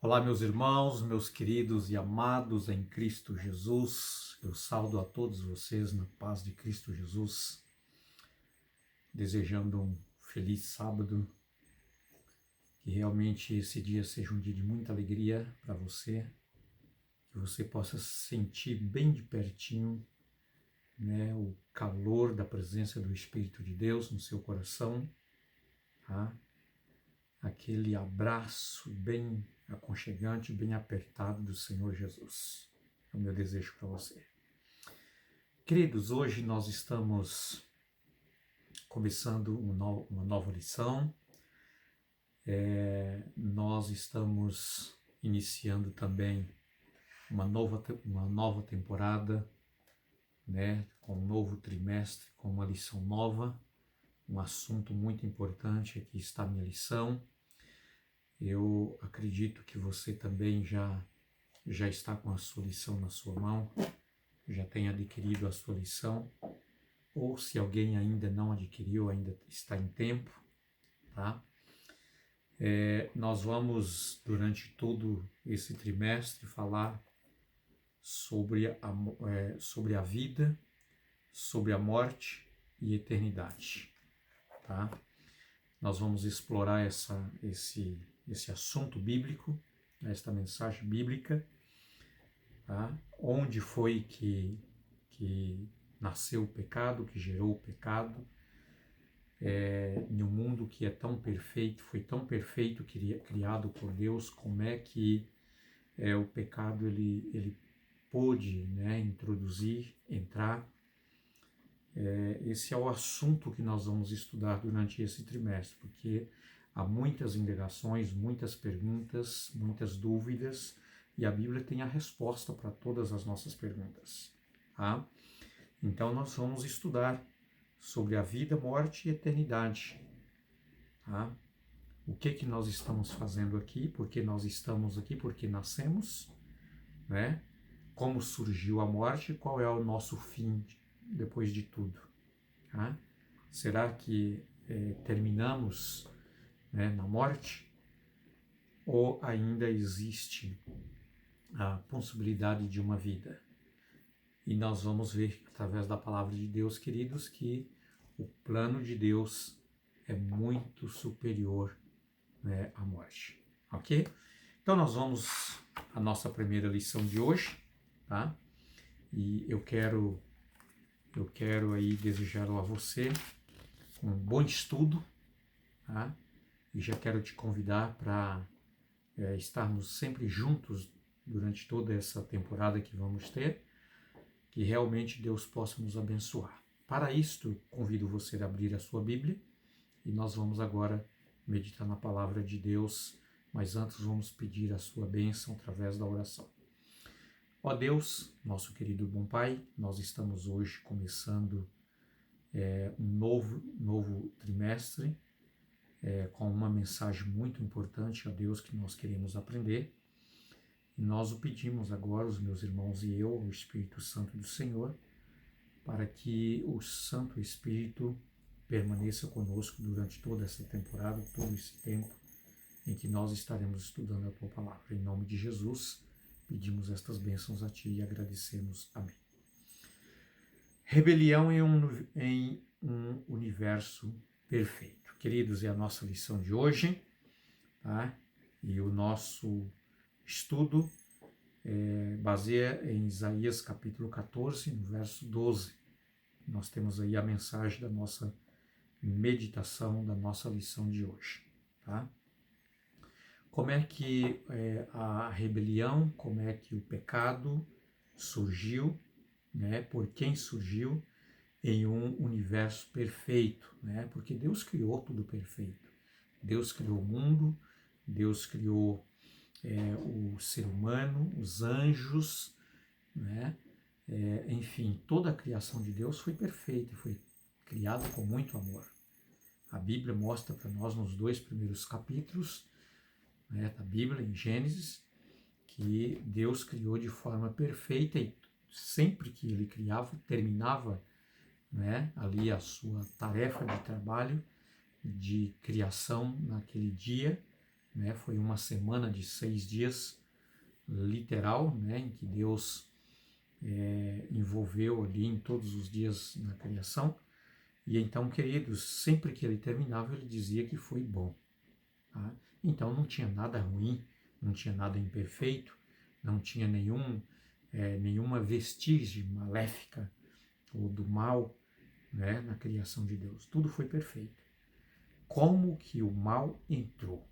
Olá, meus irmãos, meus queridos e amados em Cristo Jesus. Eu saudo a todos vocês na paz de Cristo Jesus, desejando um feliz sábado, que realmente esse dia seja um dia de muita alegria para você, que você possa sentir bem de pertinho, o calor da presença do Espírito de Deus no seu coração, tá? Aquele abraço bem aconchegante, bem apertado do Senhor Jesus. É o meu desejo para você. Queridos, hoje nós estamos começando uma nova lição. Nós estamos iniciando também uma nova temporada, com um novo trimestre, com uma lição nova, um assunto muito importante. Aqui está a minha lição. Eu acredito que você também já está com a sua lição na sua mão, já tem adquirido a sua lição, ou se alguém ainda não adquiriu, ainda está em tempo, tá? Nós vamos, durante todo esse trimestre, falar sobre a vida, sobre a morte e eternidade, tá? Nós vamos explorar esse assunto bíblico, esta mensagem bíblica, tá? Onde foi que nasceu o pecado, que gerou o pecado, em um mundo que é tão perfeito, foi tão perfeito, criado por Deus, como é que o pecado ele pôde, introduzir, entrar. Esse é o assunto que nós vamos estudar durante esse trimestre, porque há muitas indagações, muitas perguntas, muitas dúvidas, e a Bíblia tem a resposta para todas as nossas perguntas, tá? Então nós vamos estudar sobre a vida, morte e eternidade, tá? O que nós estamos fazendo aqui, por que nós estamos aqui, por que nascemos, né? Como surgiu a morte, qual é o nosso fim depois de tudo, tá? Será que terminamos, na morte, ou ainda existe a possibilidade de uma vida? E nós vamos ver, através da palavra de Deus, queridos, que o plano de Deus é muito superior, à morte, ok? Então nós vamos à nossa primeira lição de hoje, tá? E eu quero aí desejar a você um bom estudo, tá? E já quero te convidar para estarmos sempre juntos durante toda essa temporada que vamos ter, que realmente Deus possa nos abençoar. Para isto, convido você a abrir a sua Bíblia e nós vamos agora meditar na palavra de Deus, mas antes vamos pedir a sua bênção através da oração. Ó Deus, nosso querido bom Pai, nós estamos hoje começando um novo trimestre, com uma mensagem muito importante, ó Deus, que nós queremos aprender. E nós o pedimos agora, os meus irmãos e eu, o Espírito Santo do Senhor, para que o Santo Espírito permaneça conosco durante toda essa temporada, todo esse tempo em que nós estaremos estudando a Tua Palavra. Em nome de Jesus, pedimos estas bênçãos a Ti e agradecemos. Amém. Rebelião em um universo perfeito. Queridos, é a nossa lição de hoje, tá? E o nosso estudo baseia em Isaías capítulo 14, no verso 12. Nós temos aí a mensagem da nossa meditação, da nossa lição de hoje, tá? Como é que a rebelião, como é que o pecado surgiu, por quem surgiu em um universo perfeito, porque Deus criou tudo perfeito. Deus criou o mundo, Deus criou o ser humano, os anjos, enfim, toda a criação de Deus foi perfeita, foi criada com muito amor. A Bíblia mostra para nós nos 2 primeiros capítulos da Bíblia, em Gênesis, que Deus criou de forma perfeita e sempre que Ele criava, terminava ali a sua tarefa de trabalho, de criação naquele dia, né? Foi uma semana de 6 dias literal, né? Em que Deus envolveu ali em todos os dias na criação. E então, queridos, sempre que ele terminava, ele dizia que foi bom. Tá? Então não tinha nada ruim, não tinha nada imperfeito, não tinha nenhuma vestígio maléfica ou do mal, né, na criação de Deus. Tudo foi perfeito. Como que o mal entrou?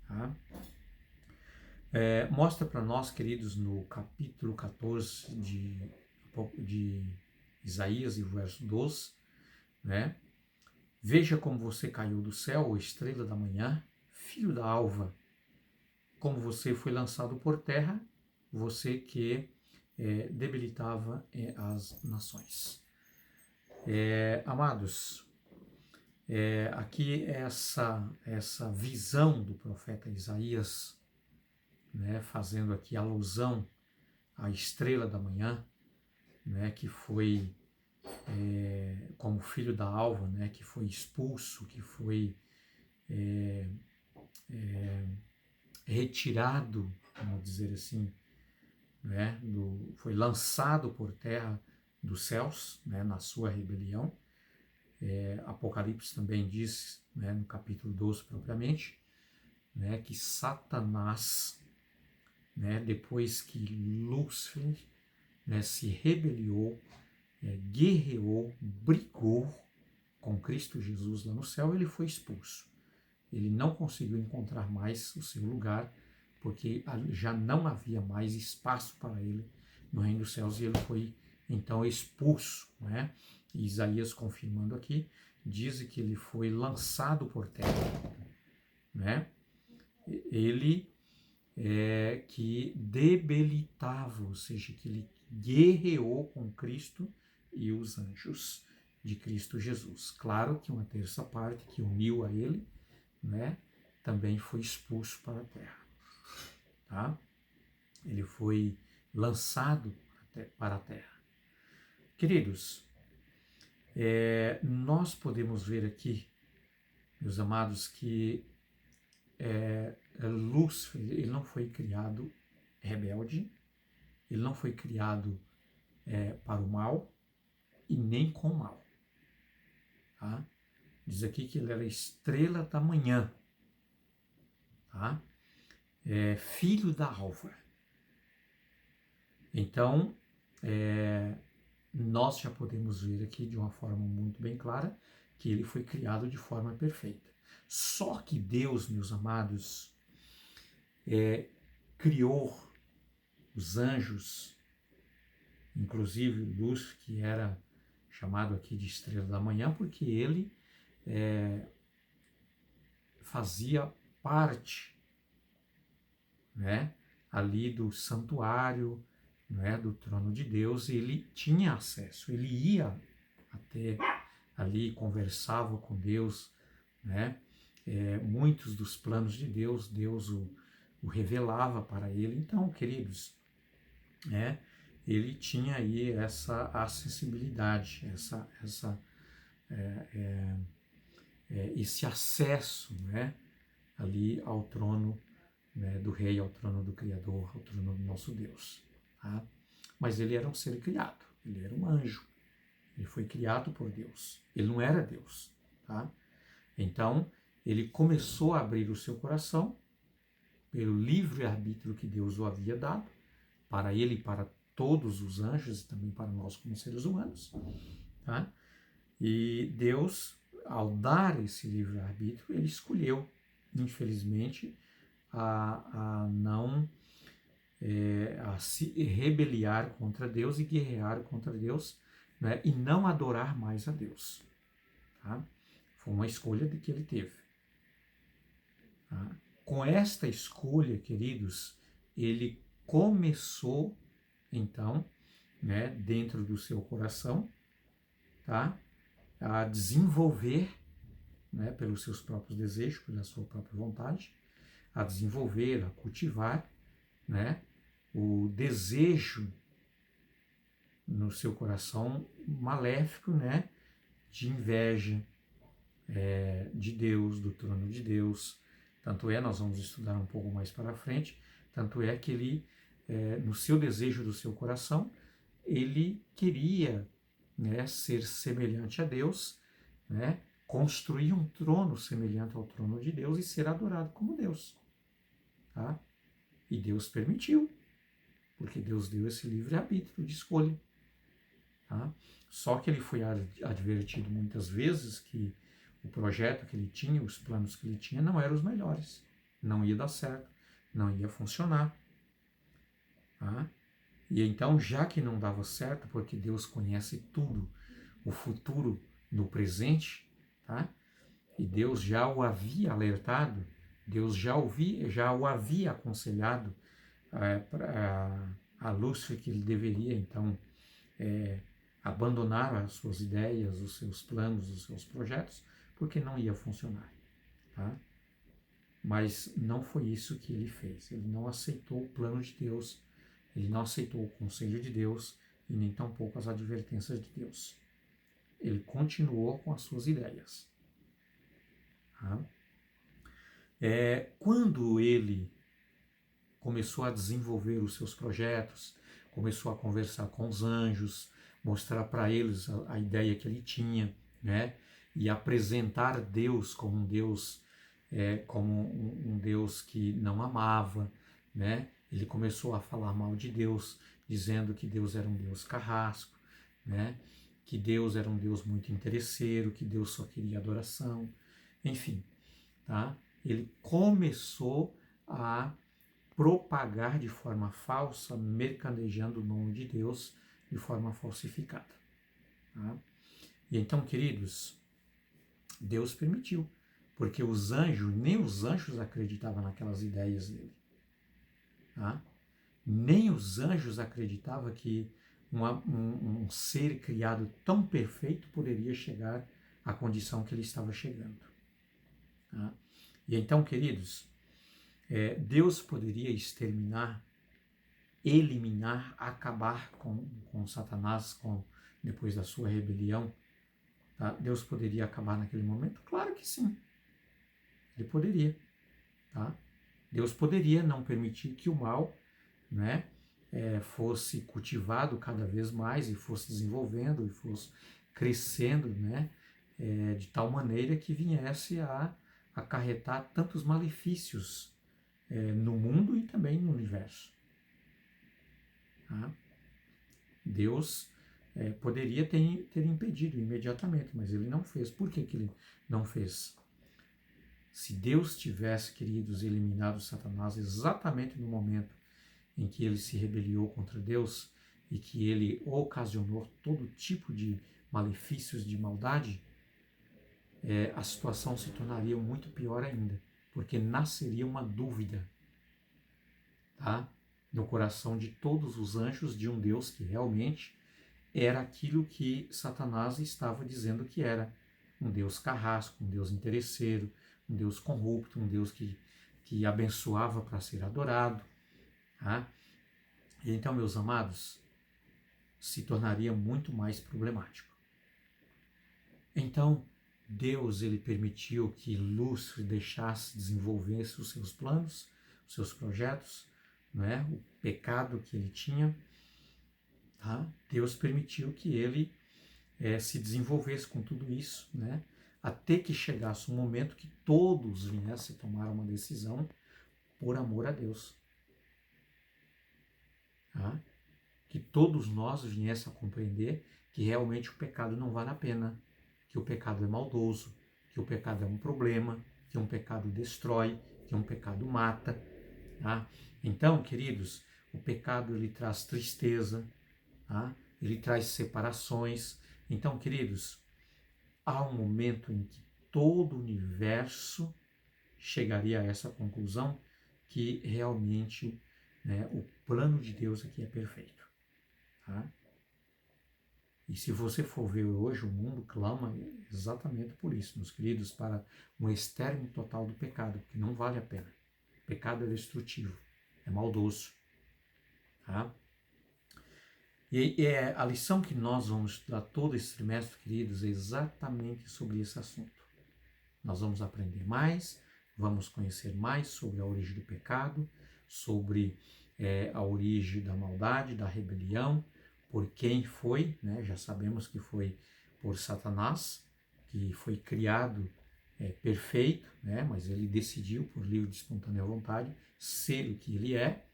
Tá? Mostra para nós, queridos, no capítulo 14 de Isaías, e o verso 12, né? Veja como você caiu do céu, ó estrela da manhã, filho da alva, como você foi lançado por terra, você que debilitava as nações. Amados, aqui essa visão do profeta Isaías, né, fazendo aqui alusão à estrela da manhã, né, que foi como filho da alva, né, que foi expulso, que foi retirado, vamos dizer assim, né, foi lançado por terra dos céus, né, na sua rebelião. Apocalipse também diz, né, no capítulo 12 propriamente, né, que Satanás, né, depois que Lúcifer, né, se rebeliou, guerreou, brigou com Cristo Jesus lá no céu, ele foi expulso. Ele não conseguiu encontrar mais o seu lugar, porque já não havia mais espaço para ele no reino dos céus, e ele foi então expulso, né? E Isaías, confirmando aqui, diz que ele foi lançado por terra, né? Ele que debilitava, ou seja, que ele guerreou com Cristo e os anjos de Cristo Jesus. Claro que uma terça parte que uniu a ele, né, também foi expulso para a terra. Tá? Ele foi lançado para a terra. Queridos, nós podemos ver aqui, meus amados, que Lúcifer, ele não foi criado rebelde, ele não foi criado para o mal e nem com o mal. Tá? Diz aqui que ele era estrela da manhã, tá? Filho da alva. Então, nós já podemos ver aqui de uma forma muito bem clara que ele foi criado de forma perfeita. Só que Deus, meus amados, criou os anjos, inclusive Lúcifer, que era chamado aqui de estrela da manhã, porque ele fazia parte, né, ali do santuário, né, do trono de Deus, e ele tinha acesso, ele ia até ali, conversava com Deus, né, muitos dos planos de Deus, Deus o revelava para ele. Então, queridos, ele tinha aí essa acessibilidade, esse acesso, né, ali ao trono, né, do rei, ao trono do Criador, ao trono do nosso Deus. Tá? Mas ele era um ser criado, ele era um anjo, ele foi criado por Deus, ele não era Deus. Tá? Então, ele começou a abrir o seu coração pelo livre-arbítrio que Deus o havia dado, para ele e para todos os anjos e também para nós como seres humanos. Tá? E Deus, ao dar esse livre-arbítrio, ele escolheu, infelizmente, a se rebeliar contra Deus e guerrear contra Deus, né, e não adorar mais a Deus. Tá? Foi uma escolha que ele teve. Tá? Com esta escolha, queridos, ele começou, então, né, dentro do seu coração, tá, a desenvolver, né, pelos seus próprios desejos, pela sua própria vontade, a desenvolver, a cultivar, né, o desejo no seu coração maléfico, né, de inveja de Deus, do trono de Deus, Tanto é, nós vamos estudar um pouco mais para frente, tanto é que ele, no seu desejo do seu coração, ele queria, né, ser semelhante a Deus, né, construir um trono semelhante ao trono de Deus e ser adorado como Deus. Tá? E Deus permitiu, porque Deus deu esse livre-arbítrio de escolha. Tá? Só que ele foi advertido muitas vezes que o projeto que ele tinha, os planos que ele tinha, não eram os melhores. Não ia dar certo, não ia funcionar. Tá? E então, já que não dava certo, porque Deus conhece tudo, o futuro no presente, tá? E Deus já o havia alertado, Deus já o havia aconselhado a Lúcifer que ele deveria, então, abandonar as suas ideias, os seus planos, os seus projetos, porque não ia funcionar. Tá? Mas não foi isso que ele fez. Ele não aceitou o plano de Deus, ele não aceitou o conselho de Deus e nem tampouco as advertências de Deus. Ele continuou com as suas ideias. Tá? Quando ele começou a desenvolver os seus projetos, começou a conversar com os anjos, mostrar para eles a ideia que ele tinha, né? E apresentar Deus como um Deus, um Deus que não amava, né? Ele começou a falar mal de Deus, dizendo que Deus era um Deus carrasco, né? Que Deus era um Deus muito interesseiro, que Deus só queria adoração, enfim, tá? Ele começou a propagar de forma falsa, mercadejando o nome de Deus de forma falsificada. Tá? E então, queridos, Deus permitiu, porque nem os anjos acreditavam naquelas ideias dele. Tá? Nem os anjos acreditavam que um ser criado tão perfeito poderia chegar à condição que ele estava chegando. Tá? E então, queridos, Deus poderia exterminar, eliminar, acabar com Satanás depois da sua rebelião. Tá? Deus poderia acabar naquele momento? Claro que sim. Ele poderia. Tá? Deus poderia não permitir que o mal, né, fosse cultivado cada vez mais e fosse desenvolvendo e fosse crescendo, né, de tal maneira que viesse a acarretar tantos malefícios no mundo e também no universo. Tá? Deus poderia ter impedido imediatamente, mas ele não fez. Por que ele não fez? Se Deus tivesse, queridos, eliminado Satanás exatamente no momento em que ele se rebeliou contra Deus e que ele ocasionou todo tipo de malefícios, de maldade, a situação se tornaria muito pior ainda, porque nasceria uma dúvida, tá? No coração de todos os anjos de um Deus que realmente era aquilo que Satanás estava dizendo que era, um Deus carrasco, um Deus interesseiro, um Deus corrupto, um Deus que abençoava para ser adorado. Tá? E então, meus amados, se tornaria muito mais problemático. Então, Deus ele permitiu que Lúcifer deixasse desenvolver os seus planos, os seus projetos, né? O pecado que ele tinha. Tá? Deus permitiu que ele se desenvolvesse com tudo isso, né? Até que chegasse um momento que todos viessem tomar uma decisão por amor a Deus. Tá? Que todos nós viessem a compreender que realmente o pecado não vale a pena, que o pecado é maldoso, que o pecado é um problema, que um pecado destrói, que um pecado mata. Tá? Então, queridos, o pecado ele traz tristeza, tá? Ele traz separações. Então, queridos, há um momento em que todo o universo chegaria a essa conclusão que realmente, né, o plano de Deus aqui é perfeito. Tá? E se você for ver hoje, o mundo clama exatamente por isso, meus queridos, para um extermínio total do pecado, que não vale a pena. O pecado é destrutivo, é maldoso. Tá? E a lição que nós vamos estudar todo esse trimestre, queridos, é exatamente sobre esse assunto. Nós vamos aprender mais vamos conhecer mais sobre a origem do pecado, sobre a origem da maldade, da rebelião, por quem foi, né? Já sabemos que foi por Satanás, que foi criado perfeito, né? Mas ele decidiu, por livre e espontânea vontade, ser o que ele é.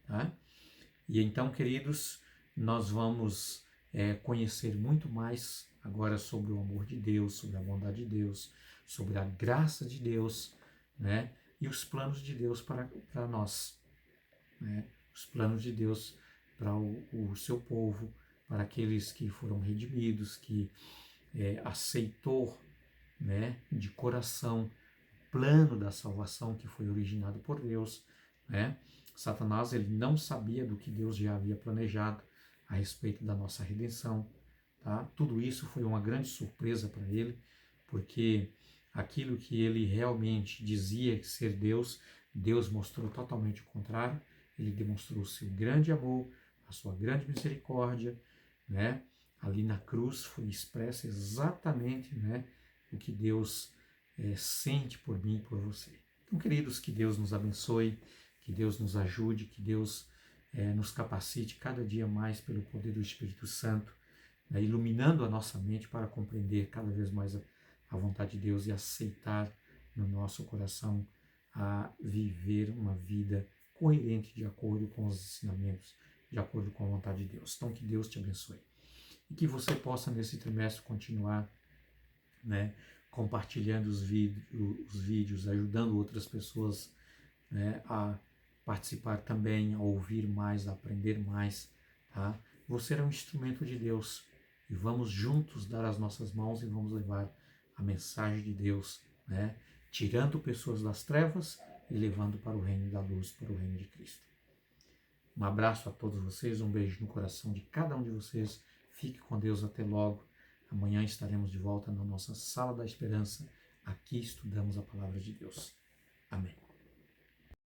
Tá? E então, queridos, nós vamos conhecer muito mais agora sobre o amor de Deus, sobre a bondade de Deus, sobre a graça de Deus, né? E os planos de Deus para nós, né? Os planos de Deus para o seu povo, para aqueles que foram redimidos, que aceitou, né, de coração o plano da salvação que foi originado por Deus, né? Satanás, ele não sabia do que Deus já havia planejado a respeito da nossa redenção, tá? Tudo isso foi uma grande surpresa para ele, porque aquilo que ele realmente dizia ser Deus, Deus mostrou totalmente o contrário. Ele demonstrou o seu grande amor, a sua grande misericórdia, né? Ali na cruz foi expresso exatamente, né, o que Deus sente por mim e por você. Então, queridos, que Deus nos abençoe, que Deus nos ajude, que Deus nos capacite cada dia mais pelo poder do Espírito Santo, né, iluminando a nossa mente para compreender cada vez mais a vontade de Deus e aceitar no nosso coração a viver uma vida coerente de acordo com os ensinamentos, de acordo com a vontade de Deus. Então, que Deus te abençoe. E que você possa, nesse trimestre, continuar, né, compartilhando os vídeos, ajudando outras pessoas, né, a participar também, a ouvir mais, a aprender mais. Tá? Você é um instrumento de Deus e vamos juntos dar as nossas mãos e vamos levar a mensagem de Deus, né, tirando pessoas das trevas e levando para o reino da luz, para o reino de Cristo. Um abraço a todos vocês, um beijo no coração de cada um de vocês. Fique com Deus, até logo. Amanhã estaremos de volta na nossa Sala da Esperança. Aqui estudamos a Palavra de Deus. Amém.